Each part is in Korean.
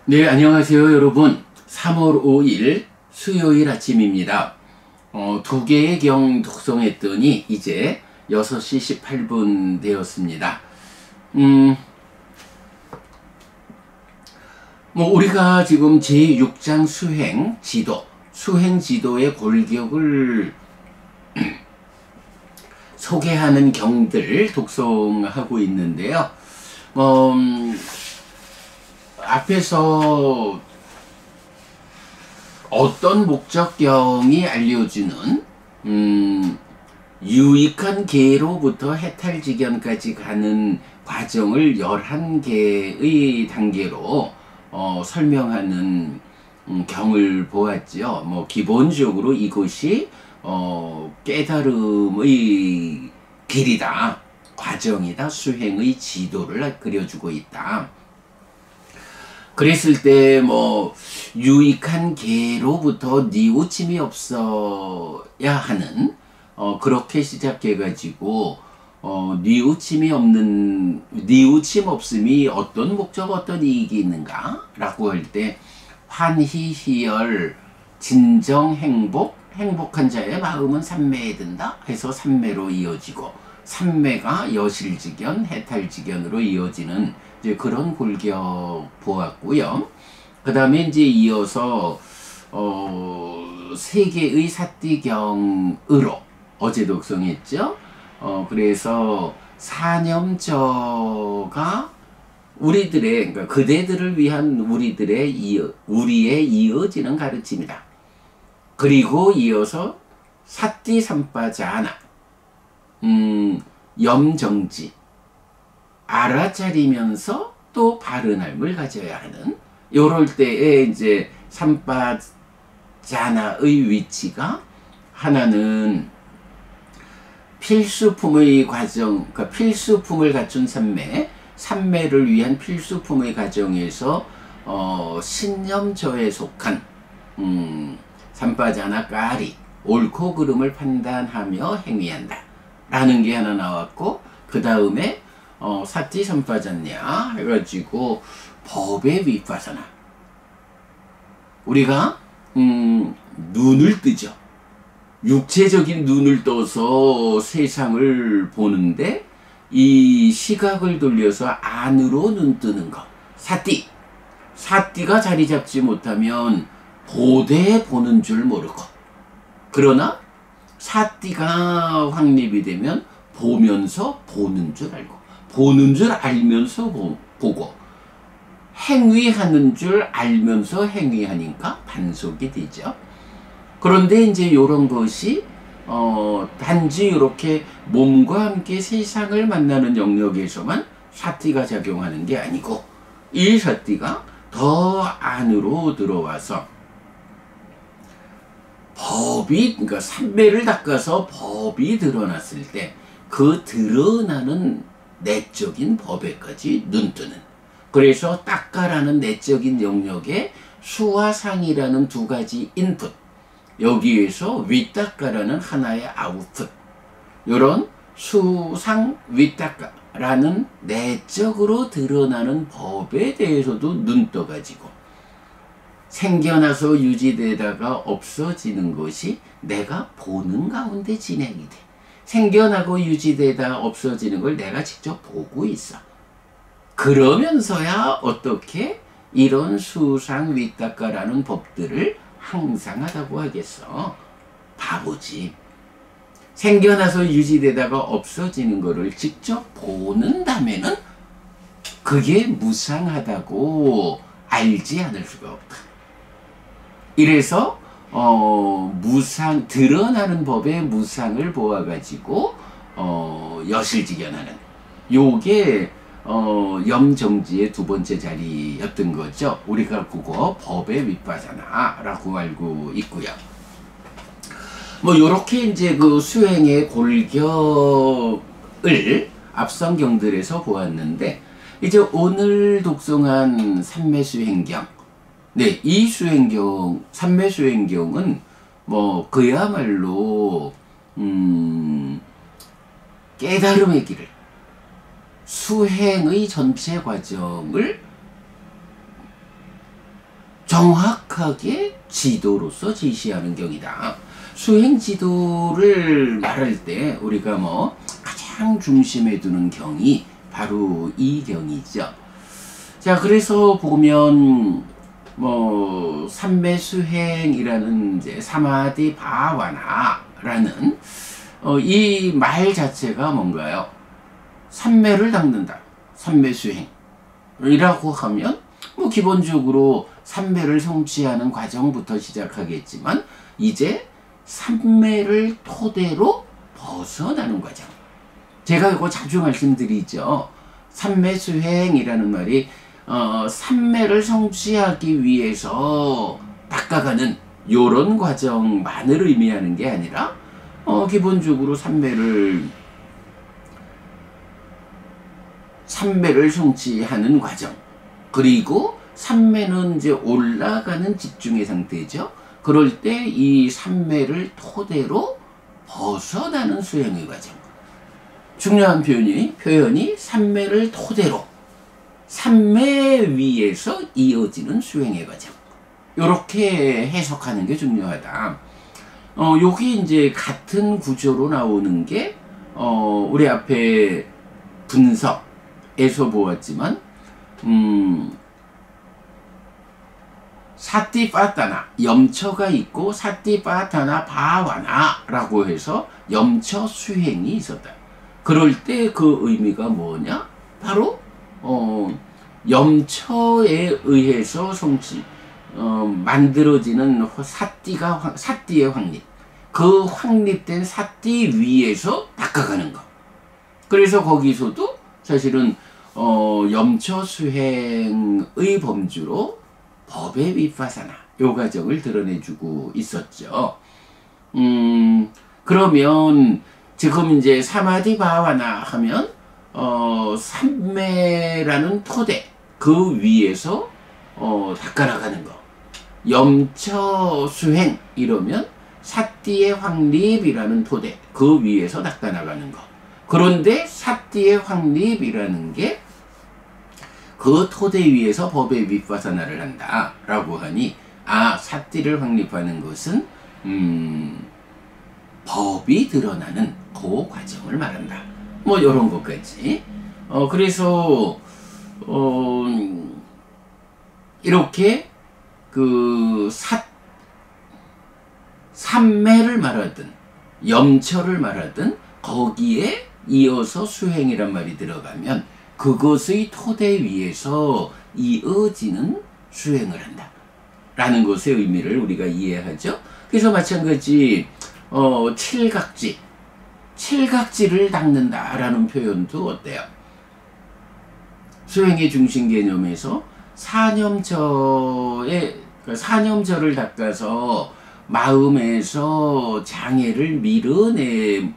네, 안녕하세요, 여러분. 3월 5일 수요일 아침입니다. 두 개의 경 독송했더니 이제 6시 18분 되었습니다. 우리가 지금 제6장 수행 지도의 골격을 소개하는 경들 독송하고 있는데요. 앞에서 어떤 목적경이 알려주는 유익한 계로부터 해탈지견까지 가는 과정을 11개의 단계로 설명하는 경을 보았죠. 기본적으로 이것이 깨달음의 길이다, 과정이다, 수행의 지도를 그려주고 있다. 그랬을 때 유익한 계로부터 뉘우침이 없어야 하는, 그렇게 시작해가지고 뉘우침 없음이 어떤 목적, 어떤 이익이 있는가 라고 할 때 환희희열 진정 행복한 자의 마음은 삼매에 든다 해서 삼매로 이어지고, 삼매가 여실지견 해탈지견으로 이어지는 이제 그런 골격 보았고요. 그 다음에 이제 이어서 세 개의 사띠경으로 어제 독송했죠. 그래서 사념저가 우리들의, 그러니까 그대들을 위한 우리의 이어지는 가르침이다. 그리고 이어서 사띠삼빠자나, 염정지, 알아차리면서 또 바른 삶을 가져야 하는, 요럴 때에 이제 삼빠자나의 위치가, 하나는 필수품의 과정, 그러니까 필수품을 갖춘 삼매를 위한 필수품의 과정에서 신념저에 속한 삼빠자나 까리, 옳고 그름을 판단하며 행위한다 라는 게 하나 나왔고, 그 다음에 사띠 삼빠졌냐 해가지고 법의 윗바사나, 우리가 눈을 뜨죠. 육체적인 눈을 떠서 세상을 보는데 이 시각을 돌려서 안으로 눈 뜨는 것, 사띠가 자리 잡지 못하면 보되 보는 줄 모르고, 그러나 사띠가 확립이 되면 보면서 보는 줄 알고, 보는 줄 알면서 보고, 행위하는 줄 알면서 행위하니까 반속이 되죠. 그런데 이제 이런 것이 단지 이렇게 몸과 함께 세상을 만나는 영역에서만 사띠가 작용하는 게 아니고, 이 사띠가 더 안으로 들어와서 그러니까 삼매를 닦아서 법이 드러났을 때 그 드러나는 내적인 법에까지 눈뜨는, 그래서 닦아라는 내적인 영역에 수와 상이라는 두 가지 인풋, 여기에서 윗닦아라는 하나의 아웃풋, 이런 수상 윗닦아라는 내적으로 드러나는 법에 대해서도 눈 떠가지고, 생겨나서 유지되다가 없어지는 것이 내가 보는 가운데 진행이 돼. 생겨나고 유지되다가 없어지는 걸 내가 직접 보고 있어. 그러면서야 어떻게 이런 수상 윗닦아라는 법들을 항상 하다고 하겠어. 바보지. 생겨나서 유지되다가 없어지는 거를 직접 보는다면은 그게 무상하다고 알지 않을 수가 없다. 이래서 드러나는 법의 무상을 보아가지고 여실지견하는, 요게 염정지의 두 번째 자리였던 거죠. 우리가 그거 법의 윗바사나 라고 알고 있고요. 요렇게 이제 그 수행의 골격을 앞선 경들에서 보았는데, 이제 오늘 독송한 삼매수행경, 네, 이 수행경, 삼매수행경은 그야말로 깨달음의 길을, 수행의 전체 과정을 정확하게 지도로서 제시하는 경이다. 수행 지도를 말할 때 우리가 뭐 가장 중심에 두는 경이 바로 이 경이죠. 자, 그래서 보면 뭐 삼매수행이라는 이제 사마디 바와나라는 이 말 자체가 뭔가요? 삼매를 닦는다. 삼매수행이라고 하면 뭐 기본적으로 삼매를 성취하는 과정부터 시작하겠지만 이제 삼매를 토대로 벗어나는 과정. 제가 이거 자주 말씀드리죠. 삼매수행이라는 말이 삼매를 성취하기 위해서 닦아가는 요런 과정만을 의미하는 게 아니라 기본적으로 삼매를 성취하는 과정, 그리고 삼매는 이제 올라가는 집중의 상태죠. 그럴 때 이 삼매를 토대로 벗어나는 수행의 과정. 중요한 표현이 삼매를 토대로, 삼매 위에서 이어지는 수행의 과정. 이렇게 해석하는 게 중요하다. 여기 이제 같은 구조로 나오는 게 우리 앞에 분석에서 보았지만 사티파타나, 염처가 있고 사티파타나 바와나라고 해서 염처 수행이 있었다. 그럴 때 그 의미가 뭐냐? 바로 염처에 의해서 만들어지는 사띠의 확립, 그 확립된 사띠 위에서 닦아가는 것. 그래서 거기서도 사실은 염처 수행의 범주로 법의 비파사나 요 과정을 드러내주고 있었죠. 그러면 지금 이제 사마디 바와나 하면 삼매라는 토대 그 위에서 닦아나가는 거. 염처 수행 이러면 사띠의 확립이라는 토대 그 위에서 닦아나가는 거. 그런데 사띠의 확립이라는 게 그 토대 위에서 법의 비파사나를 한다 라고 하니 사띠를 확립하는 것은 법이 드러나는 그 과정을 말한다. 뭐 이런 것까지. 그래서 이렇게 그 삼매를 말하든 염처를 말하든 거기에 이어서 수행이란 말이 들어가면 그것의 토대 위에서 이어지는 수행을 한다 라는 것의 의미를 우리가 이해하죠. 그래서 마찬가지 칠각지를 닦는다 라는 표현도 어때요? 수행의 중심 개념에서 사념처를 닦아서 마음에서 장애를 밀어냄으로써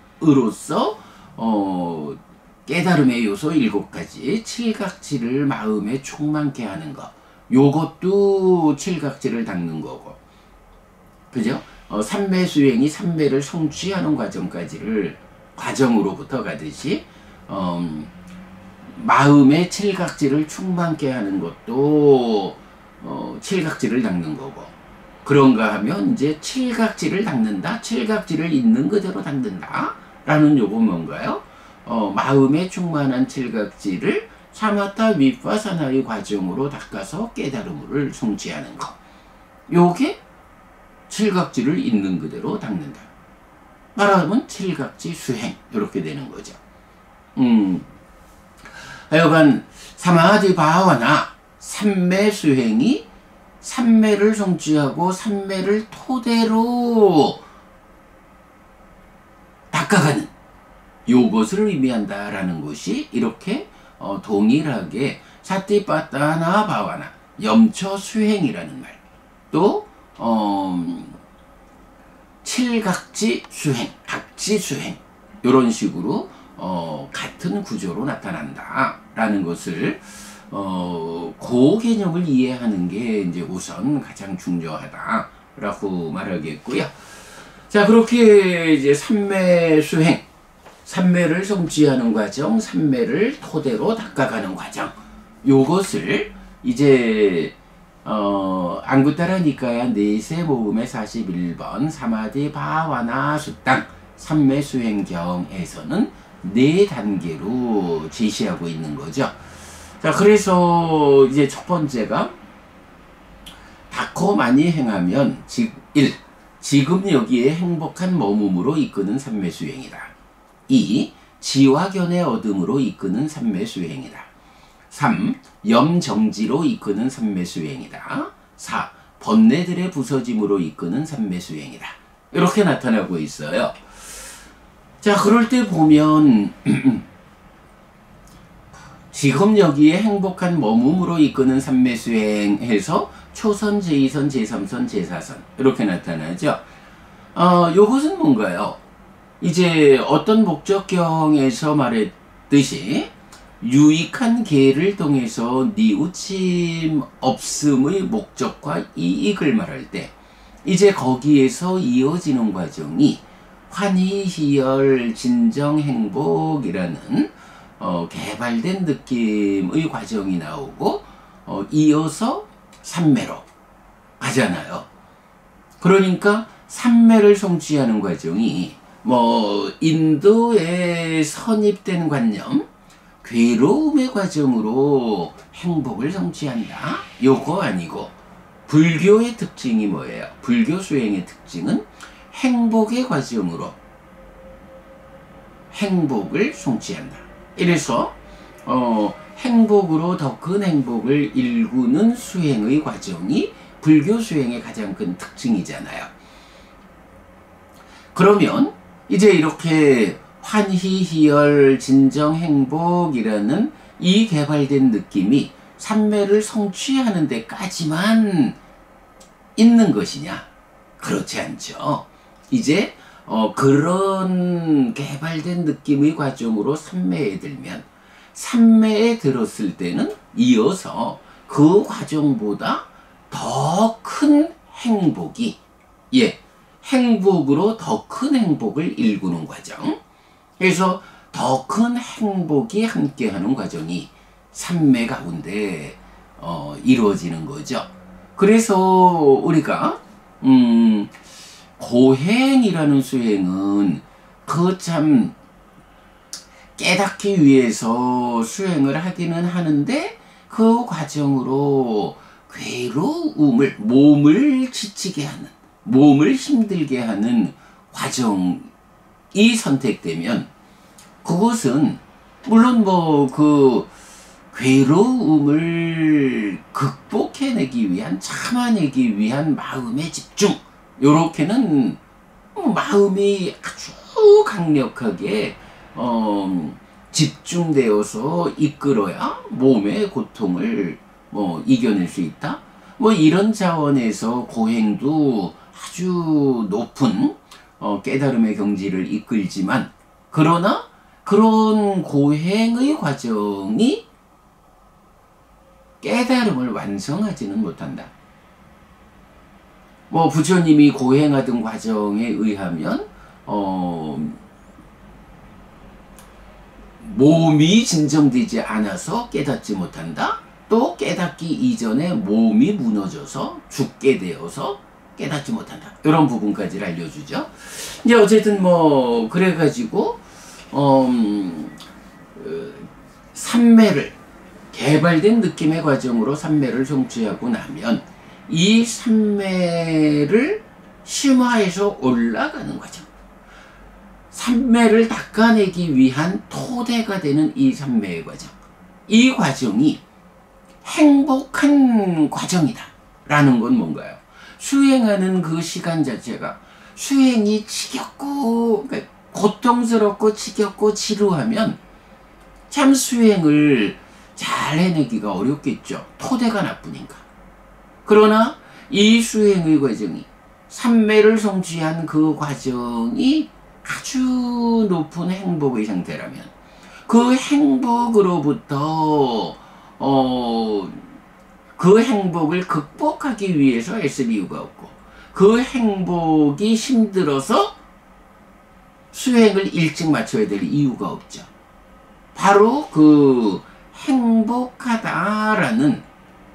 깨달음의 요소 7가지 칠각지를 마음에 충만케 하는 것, 요것도 칠각지를 닦는 거고, 그죠? 삼매 수행이 삼매를 성취하는 과정으로부터 가듯이 마음의 칠각지를 충만케 하는 것도 칠각지를 닦는 거고, 그런가 하면 이제 칠각지를 닦는다, 칠각지를 있는 그대로 닦는다 라는 요건 뭔가요? 마음의 충만한 칠각지를 사마타 비파사나의 과정으로 닦아서 깨달음을 성취하는 것. 요게 칠각지를 있는 그대로 닦는다. 말하면 칠각지 수행 이렇게 되는 거죠. 하여간 사마디 바와나 삼매 수행이 삼매를 성취하고 삼매를 토대로 닦아가는 요것을 의미한다라는 것이 이렇게 동일하게 사티파타나 바와나 염처 수행이라는 말, 또 칠각지 수행, 각지 수행 이런 식으로 같은 구조로 나타난다라는 것을 그 개념을 이해하는 게 이제 우선 가장 중요하다라고 말하겠고요. 자, 그렇게 이제 삼매 수행, 삼매를 성취하는 과정, 삼매를 토대로 닦아가는 과정, 요것을 이제 안구따라 니까야 네세 모음의 41번 사마디 바와나 수땅 삼매 수행경에서는 네 단계로 제시하고 있는 거죠. 자, 그래서 이제 첫 번째가 닦고 많이 행하면 1. 지금 여기에 행복한 머mum으로 이끄는 삼매수행이다. 2. 지와견의 얻음으로 이끄는 삼매수행이다. 3. 염정지로 이끄는 삼매수행이다. 4. 번뇌들의 부서짐으로 이끄는 삼매수행이다. 이렇게 나타나고 있어요. 자, 그럴 때 보면 지금 여기에 행복한 머mum으로 이끄는 삼매수행해서 초선, 제2선, 제3선, 제4선 이렇게 나타나죠. 요것은 뭔가요? 이제 어떤 목적경에서 말했듯이 유익한 계를 통해서 뉘우침 없음의 목적과 이익을 말할 때 이제 거기에서 이어지는 과정이 환희, 희열, 진정, 행복이라는 개발된 느낌의 과정이 나오고 이어서 삼매로 가잖아요. 그러니까 삼매를 성취하는 과정이 인도에 선입된 관념, 괴로움의 과정으로 행복을 성취한다. 요거 아니고 불교의 특징이 뭐예요? 불교 수행의 특징은 행복의 과정으로 행복을 성취한다. 이래서 행복으로 더 큰 행복을 일구는 수행의 과정이 불교 수행의 가장 큰 특징이잖아요. 그러면 이제 이렇게 환희, 희열, 진정, 행복이라는 이 개발된 느낌이 삼매를 성취하는 데까지만 있는 것이냐? 그렇지 않죠. 이제 그런 개발된 느낌의 과정으로 삼매에 들면 삼매에 들었을 때는 이어서 그 과정보다 더 큰 행복이 행복으로 더 큰 행복을 일구는 과정. 그래서 더 큰 행복이 함께하는 과정이 삼매 가운데 이루어지는 거죠. 그래서 우리가 고행이라는 수행은 그 참 깨닫기 위해서 수행을 하기는 하는데 그 과정으로 괴로움을 몸을 지치게 하는 몸을 힘들게 하는 과정이 선택되면 그것은 물론 그 괴로움을 극복해내기 위한 참아내기 위한 마음의 집중 요렇게는 마음이 아주 강력하게 집중되어서 이끌어야 몸의 고통을 이겨낼 수 있다. 이런 차원에서 고행도 아주 높은 깨달음의 경지를 이끌지만 그러나 그런 고행의 과정이 깨달음을 완성하지는 못한다. 부처님이 고행하던 과정에 의하면 몸이 진정되지 않아서 깨닫지 못한다. 또 깨닫기 이전에 몸이 무너져서 죽게 되어서 깨닫지 못한다. 이런 부분까지를 알려주죠. 이제 어쨌든 그래가지고 삼매를 개발된 느낌의 과정으로 삼매를 성취하고 나면 이 삼매를 심화해서 올라가는 과정. 삼매를 닦아내기 위한 토대가 되는 이 삼매의 과정. 이 과정이 행복한 과정이다. 라는 건 뭔가요? 수행하는 그 시간 자체가 수행이 지겹고 고통스럽고 지겹고 지루하면 참 수행을 잘 해내기가 어렵겠죠. 토대가 나쁘니까. 그러나 이 수행의 과정이 삼매를 성취한 그 과정이 아주 높은 행복의 상태라면 그 행복으로부터 그 행복을 극복하기 위해서 애쓸 이유가 없고 그 행복이 힘들어서 수행을 일찍 마쳐야 될 이유가 없죠. 바로 그 행복하다라는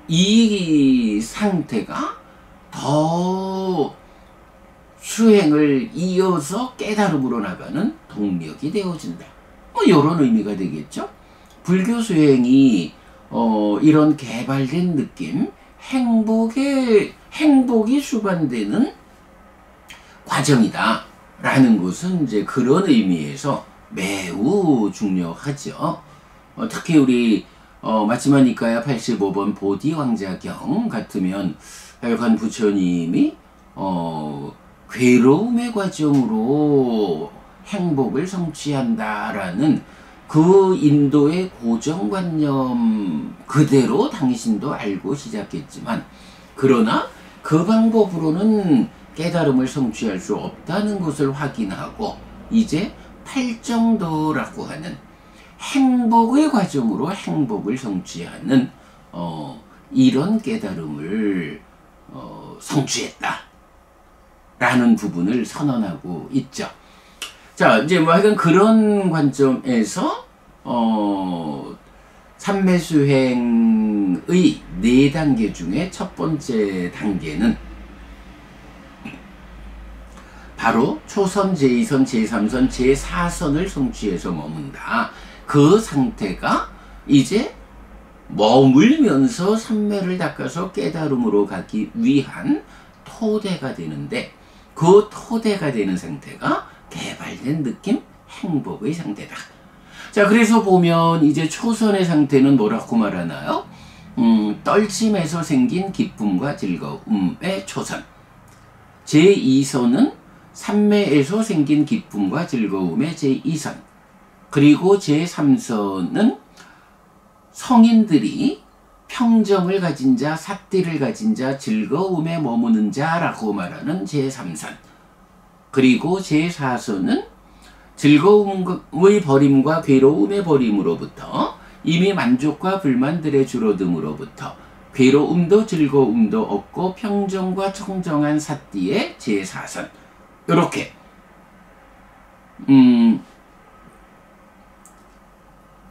이 상태가 더 수행을 이어서 깨달음으로 나가는 동력이 되어진다. 뭐 이런 의미가 되겠죠. 불교 수행이 이런 개발된 느낌, 행복이 수반되는 과정이다 라는 것은 이제 그런 의미에서 매우 중요하죠. 특히 우리 마치마 니카야 85번 보디왕자경 같으면 하여간 부처님이 괴로움의 과정으로 행복을 성취한다라는 그 인도의 고정관념 그대로 당신도 알고 시작했지만, 그러나 그 방법으로는 깨달음을 성취할 수 없다는 것을 확인하고 이제 팔정도라고 하는 행복의 과정으로 행복을 성취하는 이런 깨달음을 성취했다 라는 부분을 선언하고 있죠. 자, 이제 뭐 하여간 그런 관점에서 삼매수행의 4단계 중에 첫 번째 단계는 바로 초선, 제2선, 제3선, 제4선을 성취해서 머문다. 그 상태가 이제 머물면서 삼매를 닦아서 깨달음으로 가기 위한 토대가 되는데, 그 토대가 되는 상태가 개발된 느낌, 행복의 상태다. 자, 그래서 보면 이제 초선의 상태는 뭐라고 말하나요? 떨침에서 생긴 기쁨과 즐거움의 초선. 제2선은 삼매에서 생긴 기쁨과 즐거움의 제2선. 그리고 제3선은 성인들이 평정을 가진 자, 삿띠를 가진 자, 즐거움에 머무는 자라고 말하는 제3선. 그리고 제4선은 즐거움의 버림과 괴로움의 버림으로부터, 이미 만족과 불만들의 줄어듦으로부터 괴로움도 즐거움도 없고 평정과 청정한 삿띠의 제4선. 이렇게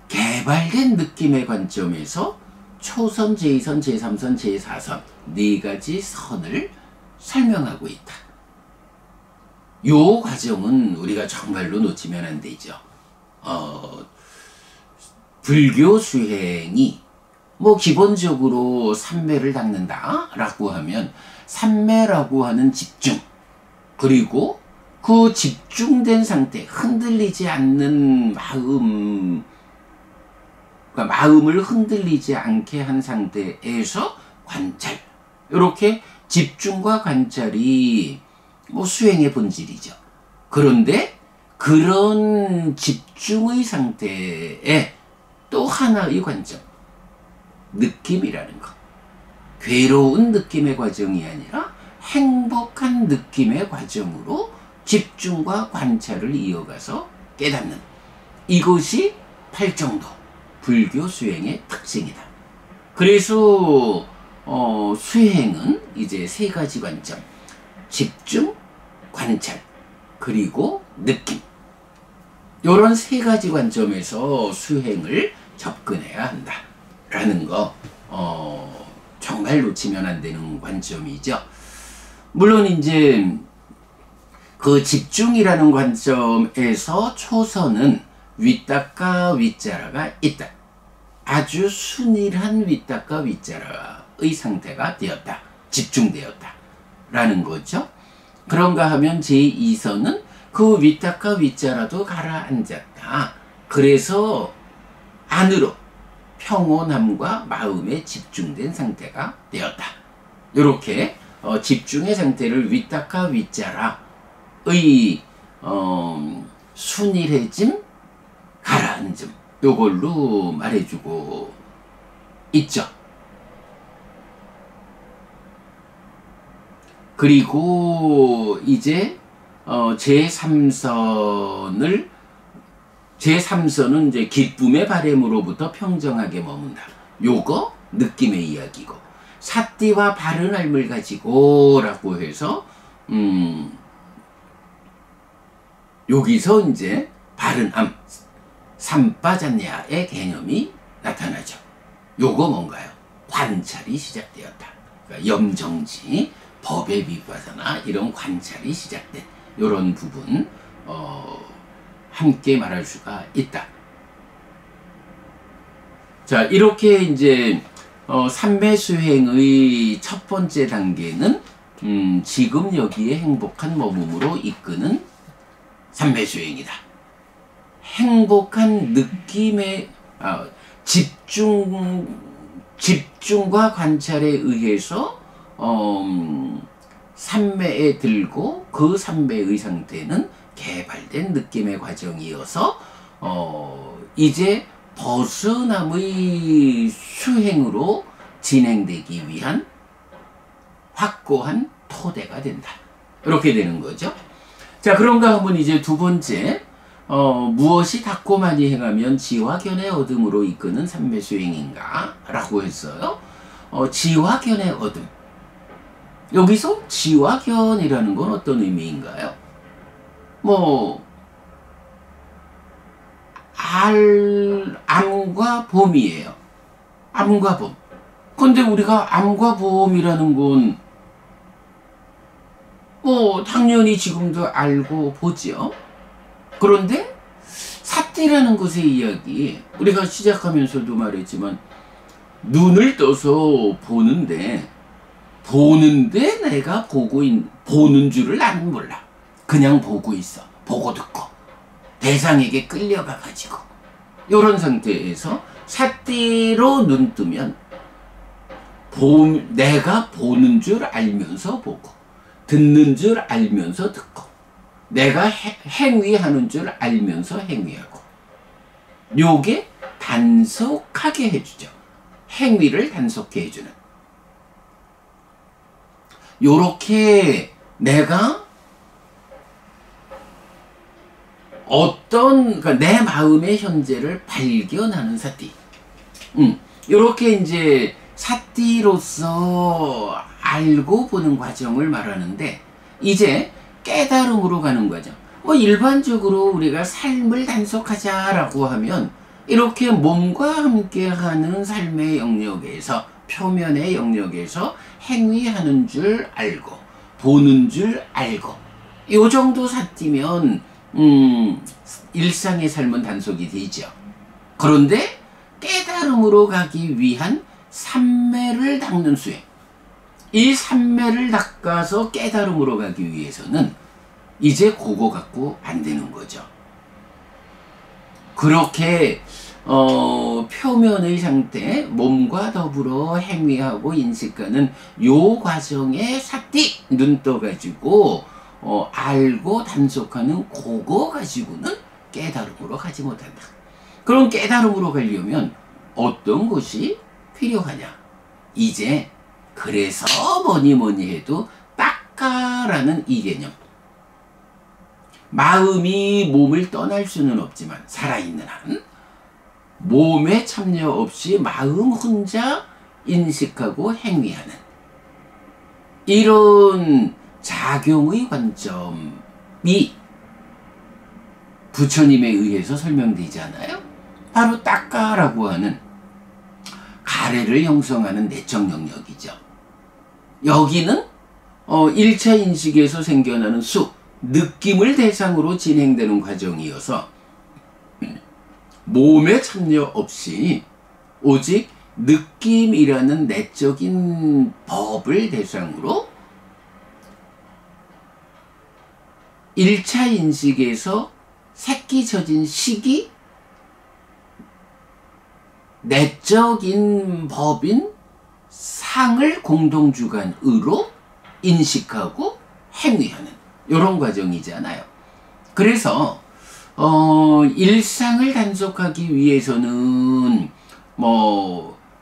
개발된 느낌의 관점에서 초선, 제2선, 제3선, 제4선 4가지 선을 설명하고 있다. 요 과정은 우리가 정말로 놓치면 안 되죠. 불교 수행이 뭐 기본적으로 삼매를 닦는다 라고 하면, 삼매라고 하는 집중, 그리고 그 집중된 상태, 흔들리지 않는 마음, 그러니까 마음을 흔들리지 않게 한 상태에서 관찰, 이렇게 집중과 관찰이 뭐 수행의 본질이죠. 그런데 그런 집중의 상태에 또 하나의 관점, 느낌이라는 것. 괴로운 느낌의 과정이 아니라 행복한 느낌의 과정으로 집중과 관찰을 이어가서 깨닫는, 이것이 팔정도, 불교 수행의 특징이다. 그래서 수행은 이제 3가지 관점, 집중, 관찰, 그리고 느낌, 이런 3가지 관점에서 수행을 접근해야 한다 라는 거 정말 놓치면 안 되는 관점이죠. 물론 이제 그 집중이라는 관점에서 초선은 윗닦아 윗자라가 있다. 아주 순일한 윗닦아 윗자라의 상태가 되었다, 집중되었다 라는 거죠. 그런가 하면 제2선은 그 윗닦아 윗자라도 가라앉았다. 그래서 안으로 평온함과 마음에 집중된 상태가 되었다. 이렇게 집중의 상태를 윗닦아 윗자라의 순일해짐, 가라앉음, 요걸로 말해주고 있죠. 그리고 이제 제3선은 이제 기쁨의 바램으로부터 평정하게 머문다. 요거 느낌의 이야기고, 삿띠와 바른 삶을 가지고 라고 해서 여기서 이제 바른 암, 삼빠잔냐의 개념이 나타나죠. 요거 뭔가요? 관찰이 시작되었다. 그러니까 염정지, 법의 비파사나 이런 관찰이 시작된 이런 부분 함께 말할 수가 있다. 자, 이렇게 이제 삼매수행의 첫 번째 단계는 지금 여기에 행복한 머금으로 이끄는 삼매수행이다. 행복한 느낌의 집중과 관찰에 의해서 삼매에 들고 그 삼매의 상태는 개발된 느낌의 과정이어서 이제 벗어남의 수행으로 진행되기 위한 확고한 토대가 된다. 이렇게 되는 거죠. 자, 그런가 하면 이제 두 번째, 무엇이 닦고 많이 행하면 지화견의 얻음으로 이끄는 삼매수행인가? 라고 했어요. 지화견의 얻음. 여기서 지화견이라는 건 어떤 의미인가요? 암과 봄이에요. 암과 봄. 근데 우리가 암과 봄이라는 건 당연히 지금도 알고 보죠. 그런데 삿띠라는 것의 이야기, 우리가 시작하면서도 말했지만 눈을 떠서 보는데 내가 보는 줄을 나는 몰라. 그냥 보고 있어. 보고 듣고 대상에게 끌려가 가지고 이런 상태에서 삿띠로 눈 뜨면 내가 보는 줄 알면서 보고 듣는 줄 알면서 듣고 내가 행위하는 줄 알면서 행위하고 요게 단속하게 해주죠. 행위를 단속해 해주는 요렇게 내가 그러니까 내 마음의 현재를 발견하는 삿띠. 요렇게 이제 삿띠로서 알고 보는 과정을 말하는데 이제 깨달음으로 가는 과정. 일반적으로 우리가 삶을 단속하자라고 하면 이렇게 몸과 함께하는 삶의 영역에서 표면의 영역에서 행위하는 줄 알고 보는 줄 알고 요 정도 삿띠면 일상의 삶은 단속이 되죠. 그런데 깨달음으로 가기 위한 삼매를 닦는 수행, 이 삼매를 닦아서 깨달음으로 가기 위해서는 이제 그거 갖고 안 되는 거죠. 그렇게 표면의 상태, 몸과 더불어 행위하고 인식하는 요 과정에 삿띠 눈 떠가지고 알고 단속하는 그거 가지고는 깨달음으로 가지 못한다. 그럼 깨달음으로 가려면 어떤 것이 필요하냐? 이제 그래서 뭐니 해도 닦아라는 이 개념. 마음이 몸을 떠날 수는 없지만 살아있는 한 몸에 참여 없이 마음 혼자 인식하고 행위하는 이런 작용의 관점이 부처님에 의해서 설명되잖아요. 바로 닦아라고 하는 가래를 형성하는 내적 영역이죠. 여기는 1차 인식에서 생겨나는 느낌을 대상으로 진행되는 과정이어서 몸에 참여 없이 오직 느낌이라는 내적인 법을 대상으로 1차 인식에서 새끼 시기 내적인 법인 상을 공동주관으로 인식하고 행위하는 이런 과정이잖아요. 그래서 일상을 단속하기 위해서는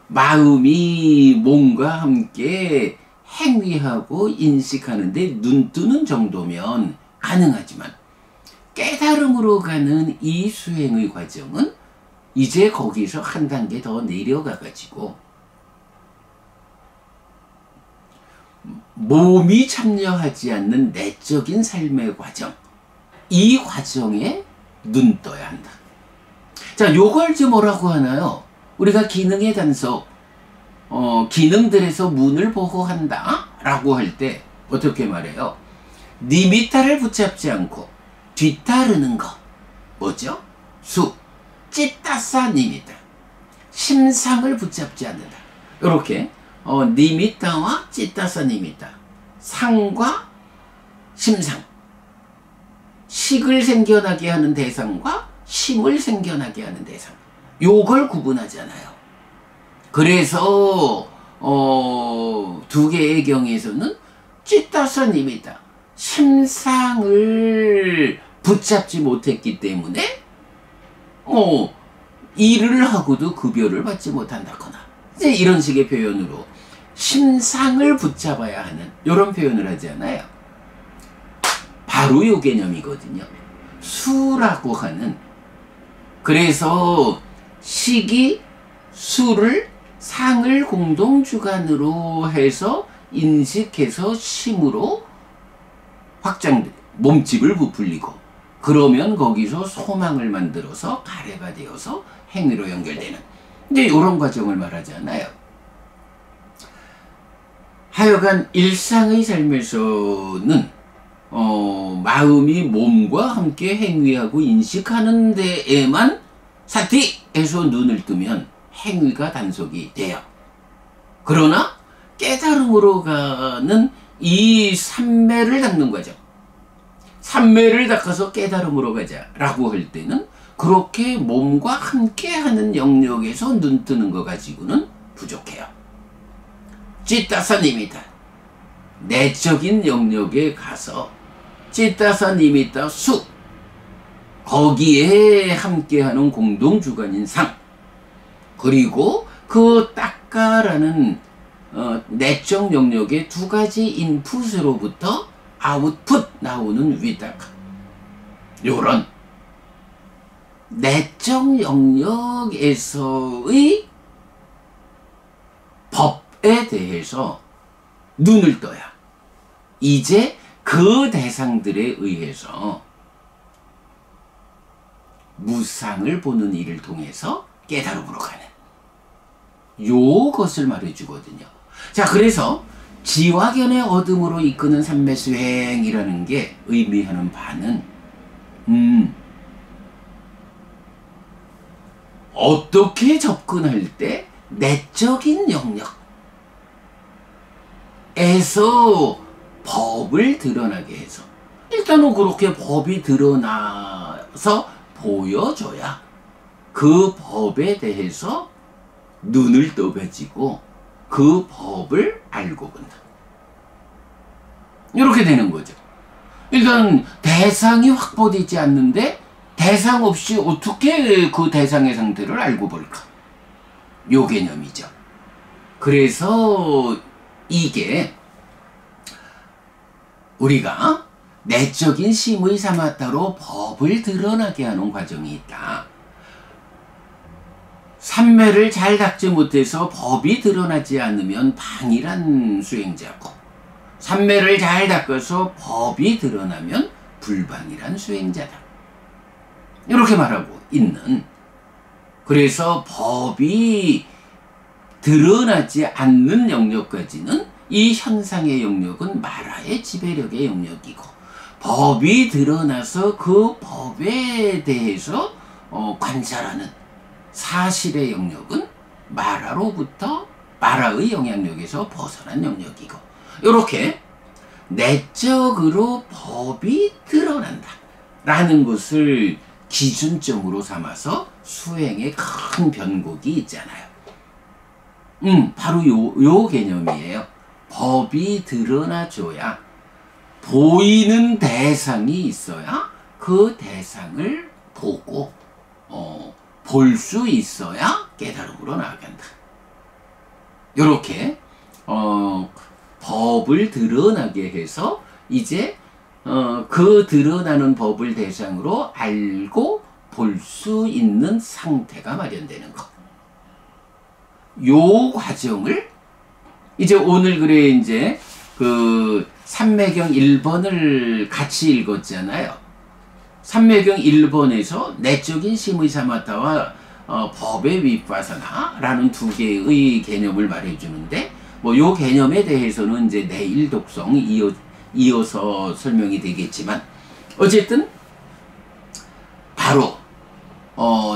마음이 몸과 함께 행위하고 인식하는데 눈 뜨는 정도면 가능하지만 깨달음으로 가는 이 수행의 과정은 이제 거기서 한 단계 더 내려가 가지고 몸이 참여하지 않는 내적인 삶의 과정, 이 과정에 눈 떠야 한다. 자, 요걸 뭐라고 하나요? 우리가 기능의 단속, 기능들에서 문을 보호한다 라고 할 때 어떻게 말해요? 니미타를 붙잡지 않고 뒤따르는 거 뭐죠? 수 찌따사 니미타 심상을 붙잡지 않는다. 이렇게 니미타와 찌따사 니미타 상과 심상 식을 생겨나게 하는 대상과 심을 생겨나게 하는 대상 요걸 구분하잖아요. 그래서 두 개의 경에서는 찌따선입니다. 심상을 붙잡지 못했기 때문에 일을 하고도 급여를 받지 못한다거나 이제 이런 식의 표현으로 심상을 붙잡아야 하는 이런 표현을 하잖아요. 바로 이 개념이거든요. 수라고 하는 그래서 식이 수를 상을 공동주관으로 해서 인식해서 심으로 확장돼 몸집을 부풀리고 그러면 거기서 소망을 만들어서 가래가 되어서 행위로 연결되는 이제 이런 과정을 말하잖아요. 하여간 일상의 삶에서는 마음이 몸과 함께 행위하고 인식하는 데에만 사티에서 눈을 뜨면 행위가 단속이 돼요. 그러나 깨달음으로 가는 이 삼매를 닦는 과정 삼매를 닦아서 깨달음으로 가자 라고 할 때는 그렇게 몸과 함께하는 영역에서 눈 뜨는 거 가지고는 부족해요. 찌따사님이다. 내적인 영역에 가서 찌따사님이다 수 거기에 함께하는 공동주관인 상 그리고 그 닦아라는 내적 영역의 두 가지 인풋으로부터 아웃풋 나오는 위다카 요런 내적 영역에서의 법에 대해서 눈을 떠야 이제 그 대상들에 의해서 무상을 보는 일을 통해서 깨달음으로 가는 요것을 말해주거든요. 자, 그래서 지화견의 어둠으로 이끄는 삼매수행이라는 게 의미하는 바는 어떻게 접근할 때 내적인 영역에서 법을 드러나게 해서 일단은 그렇게 법이 드러나서 보여줘야 그 법에 대해서 눈을 떠가지고 그 법을 알고 본다. 이렇게 되는 거죠. 일단 대상이 확보되지 않는데 대상 없이 어떻게 그 대상의 상태를 알고 볼까? 요 개념이죠. 그래서 이게 우리가 내적인 심의 사마타로 법을 드러나게 하는 과정이 있다. 삼매를 잘 닦지 못해서 법이 드러나지 않으면 방일한 수행자고 삼매를 잘 닦아서 법이 드러나면 불방일한 수행자다. 이렇게 말하고 있는 그래서 법이 드러나지 않는 영역까지는 이 현상의 영역은 마라의 지배력의 영역이고 법이 드러나서 그 법에 대해서 관찰하는 사실의 영역은 마라로부터 마라의 영향력에서 벗어난 영역이고 이렇게 내적으로 법이 드러난다 라는 것을 기준점으로 삼아서 수행에 큰 변곡이 있잖아요. 바로 요 개념이에요. 법이 드러나줘야 보이는 대상이 있어야 그 대상을 보고 볼 수 있어야 깨달음으로 나아간다. 이렇게 법을 드러나게 해서 이제 그 드러나는 법을 대상으로 알고 볼 수 있는 상태가 마련되는 것. 요 과정을 이제 오늘 그래 이제 그 삼매경 1번을 같이 읽었잖아요. 삼매경 1번에서 내적인 심의 사마타와 법의 윗바사나라는 두 개의 개념을 말해주는데 뭐 요 개념에 대해서는 이제 내일 독성 이어서 설명이 되겠지만 어쨌든 바로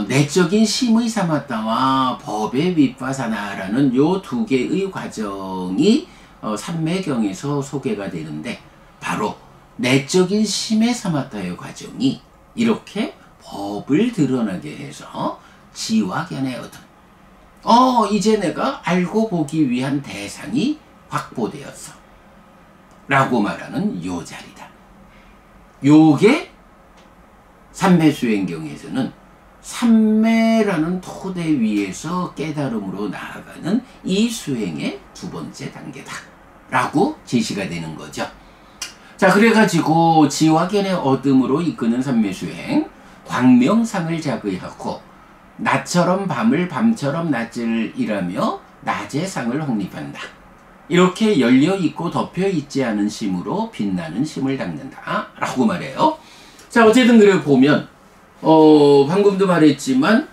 내적인 심의 사마타와 법의 윗바사나라는 요 두 개의 과정이 삼매경에서 소개가 되는데 바로 내적인 심의 사마타의 과정이 이렇게 법을 드러나게 해서 지와견의 얻음. 이제 내가 알고 보기 위한 대상이 확보되었어. 라고 말하는 요 자리다. 요게 삼매수행경에서는 삼매라는 토대 위에서 깨달음으로 나아가는 이 수행의 두 번째 단계다. 라고 제시가 되는 거죠. 자, 그래가지고 지와견의 얻음으로 이끄는 삼매수행, 광명상을 자의하고 낮처럼 밤을 밤처럼 낮을 일하며 낮의 상을 확립한다. 이렇게 열려있고 덮여있지 않은 심으로 빛나는 심을 닦는다. 라고 말해요. 자, 어쨌든 그래 보면 방금도 말했지만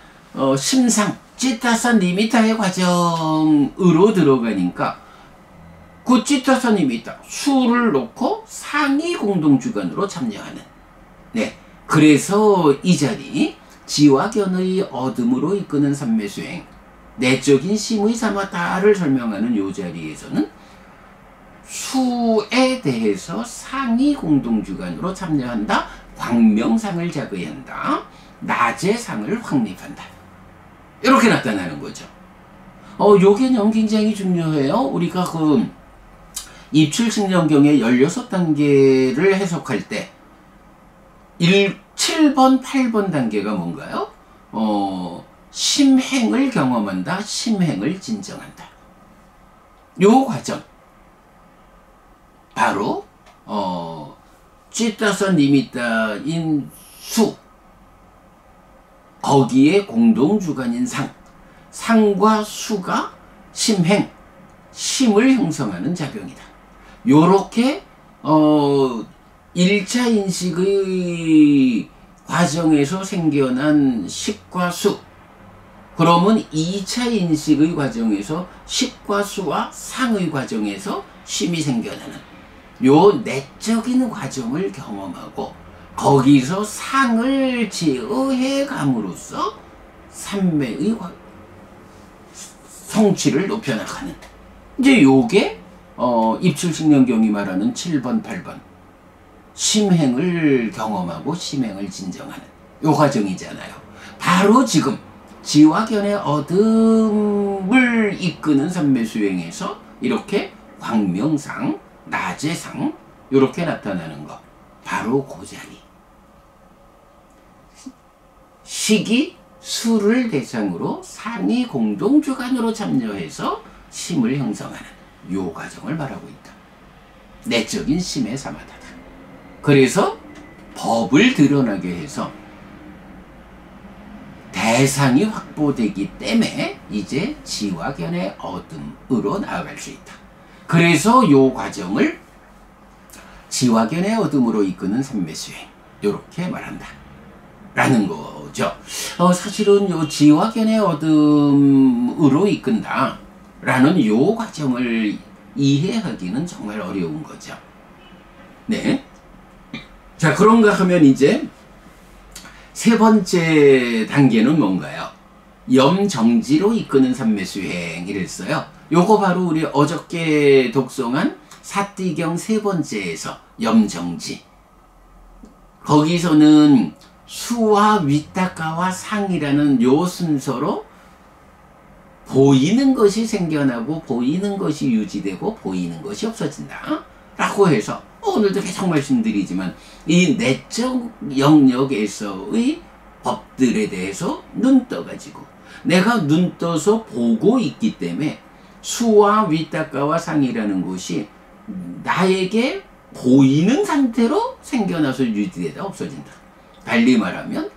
심상, 찌타사 니미타의 과정으로 들어가니까 그 찌타사 니미타, 수를 놓고 상위 공동주관으로 참여하는 네, 그래서 이 자리 지와견의 얻음으로 이끄는 삼매수행, 내적인 심의 사마타를 설명하는 요 자리에서는 수에 대해서 상위 공동주관으로 참여한다. 광명상을 자의한다. 낮의 상을 확립한다. 이렇게 나타나는 거죠. 요 개념 굉장히 중요해요. 우리가 그 입출신령경의 16단계를 해석할 때 7번, 8번 단계가 뭔가요? 심행을 경험한다. 심행을 진정한다. 요 과정. 바로 찌따서 니미따인 수, 거기에 공동주관인 상, 상과 수가 심행, 심을 형성하는 작용이다. 요렇게 1차 인식의 과정에서 생겨난 식과 수, 그러면 2차 인식의 과정에서 식과 수와 상의 과정에서 심이 생겨나는 요 내적인 과정을 경험하고 거기서 상을 제어해 감으로써 삼매의 성취를 높여나가는, 이제 요게 입출신령경이 말하는 7번, 8번 심행을 경험하고 심행을 진정하는 요 과정이잖아요. 바로 지금 지와견의 얻음을 이끄는 삼매수행에서 이렇게 광명상, 낮의 상 요렇게 나타나는 거, 바로 그 자리. 식이 수를 대상으로 상위 공동주관으로 참여해서 심을 형성하는 요 과정을 말하고 있다. 내적인 심의 사마다다. 그래서 법을 드러나게 해서 대상이 확보되기 때문에 이제 지와견의 얻음으로 나아갈 수 있다. 그래서 요 과정을 지와견의 얻음으로 이끄는 삼매수행, 요렇게 말한다 라는 거죠. 사실은 요 지와견의 얻음으로 이끈다 라는 요 과정을 이해하기는 정말 어려운 거죠. 네. 자, 그런가 하면 이제 세 번째 단계는 뭔가요? 염정지로 이끄는 삼매수행 이랬어요. 요거 바로 우리 어저께 독송한 사띠경 세 번째에서 염정지, 거기서는 수와 윗닦아와 상이라는 요 순서로 보이는 것이 생겨나고 보이는 것이 유지되고 보이는 것이 없어진다 라고 해서 오늘도 계속 말씀드리지만 이 내적 영역에서의 법들에 대해서 눈 떠가지고 내가 눈 떠서 보고 있기 때문에 수와 윗닦아와 상이라는 것이 나에게 보이는 상태로 생겨나서 유지되다 없어진다. 달리 말하면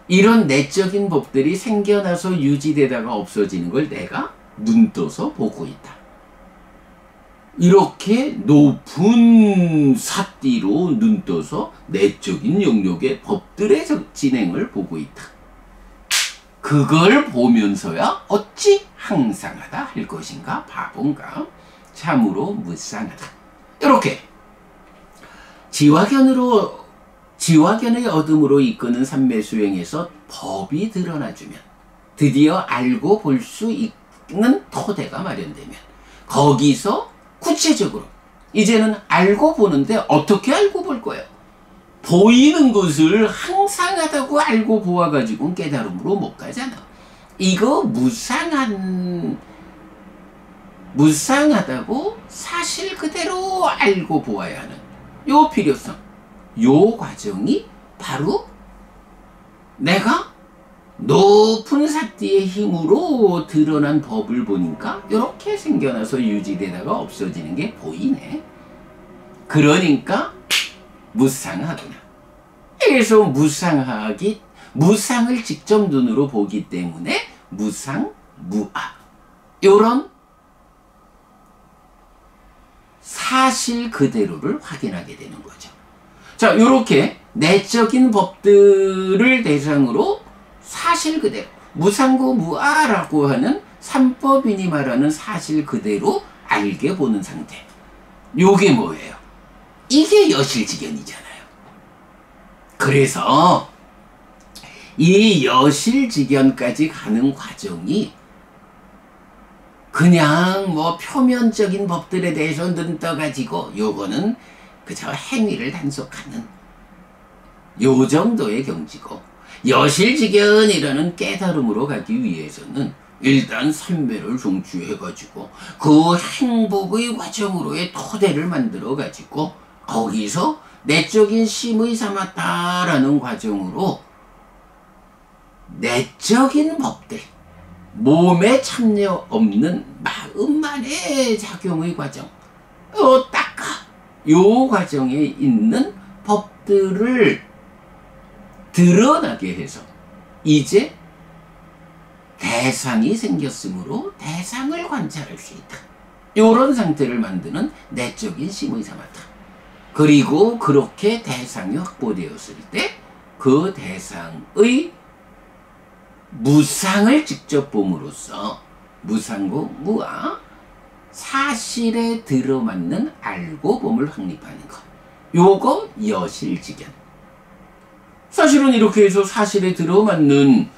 이런 내적인 법들이 생겨나서 유지되다가 없어지는 걸 내가 눈 떠서 보고 있다. 이렇게 높은 사띠로 눈 떠서 내적인 영역의 법들의 진행을 보고 있다. 그걸 보면서야 어찌 항상하다 할 것인가 바본가 참으로 무쌍하다. 이렇게 지화견의 어둠으로 이끄는 삼매수행에서 법이 드러나주면 드디어 알고 볼 수 있는 토대가 마련되면 거기서 구체적으로 이제는 알고 보는데 어떻게 알고 볼 거예요? 보이는 것을 항상하다고 알고 보아가지고는 깨달음으로 못 가잖아. 이거 무상하다고 사실 그대로 알고 보아야 하는 요 필요성, 요 과정이 바로 내가 높은 사띠의 힘으로 드러난 법을 보니까 이렇게 생겨나서 유지되다가 없어지는 게 보이네. 그러니까 무상하구나. 그래서 무상을 직접 눈으로 보기 때문에 무상무아 요런 사실 그대로를 확인하게 되는 거죠. 자, 요렇게 내적인 법들을 대상으로 사실 그대로 무상고무아라고 하는 삼법인이 말하는 사실 그대로 알게 보는 상태. 요게 뭐예요? 이게 여실직견이잖아요. 그래서 이 여실직견까지 가는 과정이 그냥 뭐 표면적인 법들에 대해서 눈 떠가지고 요거는 그저 행위를 단속하는 요 정도의 경지고, 여실직견이라는 깨달음으로 가기 위해서는 일단 삼매를 성취해가지고 그 행복의 과정으로의 토대를 만들어가지고 거기서 내적인 심의 삼았다라는 과정으로 내적인 법들, 몸에 참여 없는 마음만의 작용의 과정, 요 과정에 있는 법들을 드러나게 해서 이제 대상이 생겼으므로 대상을 관찰할 수 있다. 요런 상태를 만드는 내적인 심의 삼았다. 그리고 그렇게 대상이 확보되었을 때 그 대상의 무상을 직접 봄으로써 무상고 무아 사실에 들어맞는 알고 봄을 확립하는 것. 요거 여실직견. 사실은 이렇게 해서 사실에 들어맞는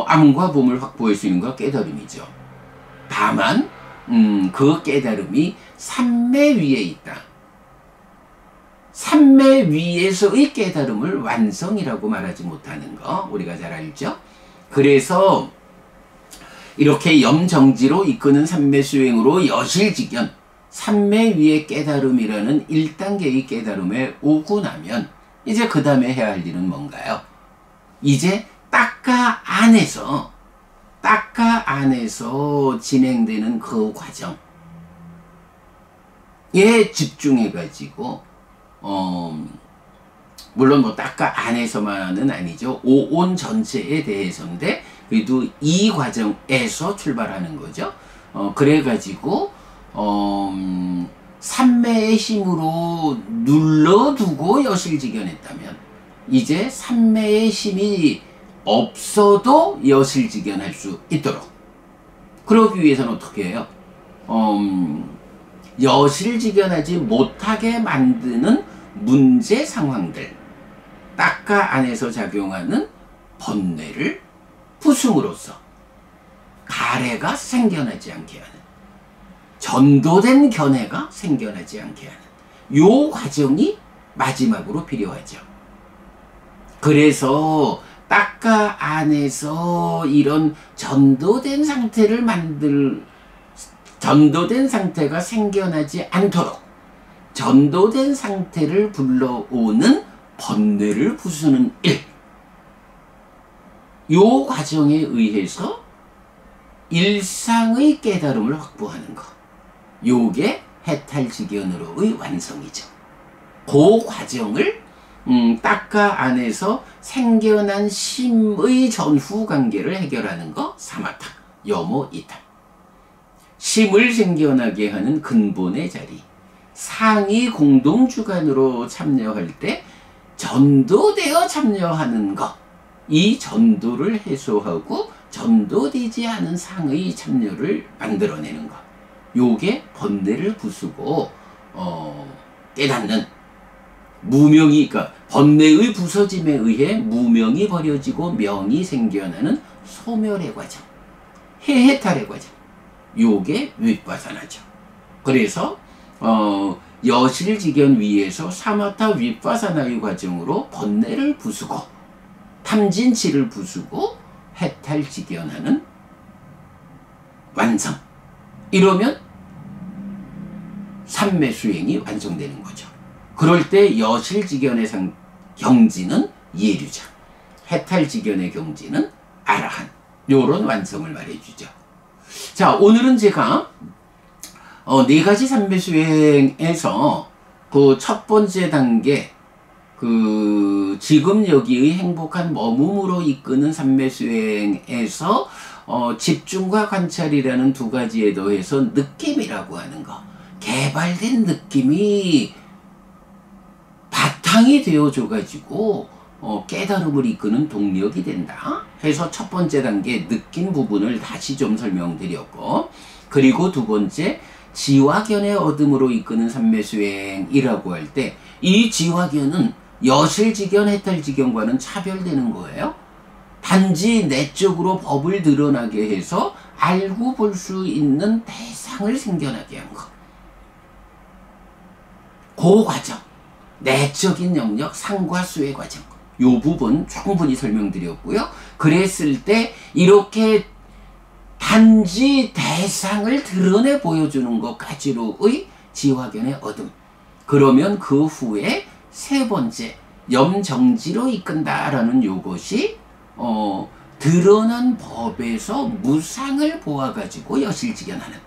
암과 봄을 확보할 수 있는 건 깨달음이죠. 다만 그 깨달음이 삼매 위에 있다. 삼매 위에서의 깨달음을 완성이라고 말하지 못하는 거 우리가 잘 알죠. 그래서 이렇게 염정지로 이끄는 삼매 수행으로 여실직견, 삼매 위의 깨달음이라는 1단계의 깨달음에 오고 나면 이제 그 다음에 해야 할 일은 뭔가요? 이제 딱가 안에서 진행되는 그 과정에 집중해가지고 물론 뭐 딱가 안에서만은 아니죠. 오온 전체에 대해서인데 그래도 이 과정에서 출발하는 거죠. 그래가지고 삼매의 힘으로 눌러두고 여실직견했다면 이제 삼매의 힘이 없어도 여실직견할 수 있도록, 그러기 위해서는 어떻게 해요? 여실직견하지 못하게 만드는 문제 상황들, 딱가 안에서 작용하는 번뇌를 부숨으로써 가래가 생겨나지 않게 하는, 전도된 견해가 생겨나지 않게 하는 요 과정이 마지막으로 필요하죠. 그래서 딱가 안에서 이런 전도된 상태가 생겨나지 않도록 전도된 상태를 불러오는 번뇌를 부수는 일, 요 과정에 의해서 일상의 깨달음을 확보하는 것, 요게 해탈직견으로의 완성이죠. 그 과정을 딱가 안에서 생겨난 심의 전후 관계를 해결하는 거 사마타, 여모이타. 심을 생겨나게 하는 근본의 자리, 상위 공동주관으로 참여할 때 전도되어 참여하는 것, 이 전도를 해소하고 전도되지 않은 상의 참여를 만들어내는 것. 요게 번뇌를 부수고 깨닫는 무명이, 그러니까 번뇌의 부서짐에 의해 무명이 버려지고 명이 생겨나는 소멸의 과정, 해탈의 과정. 요게 윗바사나죠. 그래서 여실직연 위에서 사마타 윗바사나의 과정으로 번뇌를 부수고 탐진치를 부수고 해탈직연하는 완성. 이러면 삼매수행이 완성되는 거죠. 그럴 때 여실직연의 경지는 예류자, 해탈직연의 경지는 아라한. 요런 완성을 말해주죠. 자, 오늘은 제가 네 가지 삼매수행에서 그 첫 번째 단계, 그 지금 여기의 행복한 머금으로 이끄는 삼매수행에서 집중과 관찰이라는 두 가지에 더해서 느낌이라고 하는 거, 개발된 느낌이 바탕이 되어줘 가지고 깨달음을 이끄는 동력이 된다 해서 첫 번째 단계 느낀 부분을 다시 좀 설명드렸고, 그리고 두 번째 지화견의 얻음으로 이끄는 삼매수행이라고 할 때 이 지화견은 여실직연, 해탈직연과는 차별되는 거예요. 단지 내적으로 법을 드러나게 해서 알고 볼 수 있는 대상을 생겨나게 한 것. 그 과정, 내적인 영역, 상과 수의 과정, 요 부분 충분히 설명드렸고요. 그랬을 때 이렇게 단지 대상을 드러내 보여주는 것까지로의 지화견의 얻음. 그러면 그 후에 세 번째 염정지로 이끈다라는 요것이 드러난 법에서 무상을 보아가지고 여실직연하는,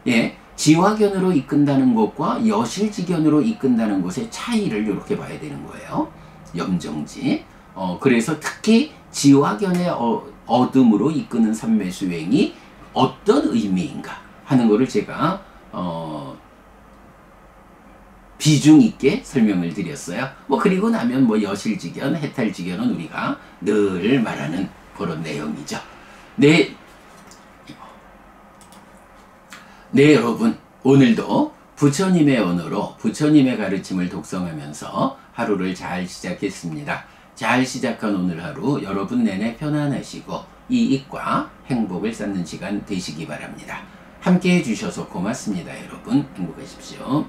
예, 지화견으로 이끈다는 것과 여실직연으로 이끈다는 것의 차이를 이렇게 봐야 되는 거예요. 염정지. 그래서 특히 지화견의 얻음으로 이끄는 삼매수행이 어떤 의미인가 하는 것을 제가 비중 있게 설명을 드렸어요. 뭐 그리고 나면 뭐 여실직연, 해탈직연은 우리가 늘 말하는 그런 내용이죠. 네, 여러분, 오늘도 부처님의 언어로 부처님의 가르침을 독성하면서 하루를 잘 시작했습니다. 잘 시작한 오늘 하루 여러분 내내 편안하시고 이익과 행복을 쌓는 시간 되시기 바랍니다. 함께 해주셔서 고맙습니다. 여러분 행복하십시오.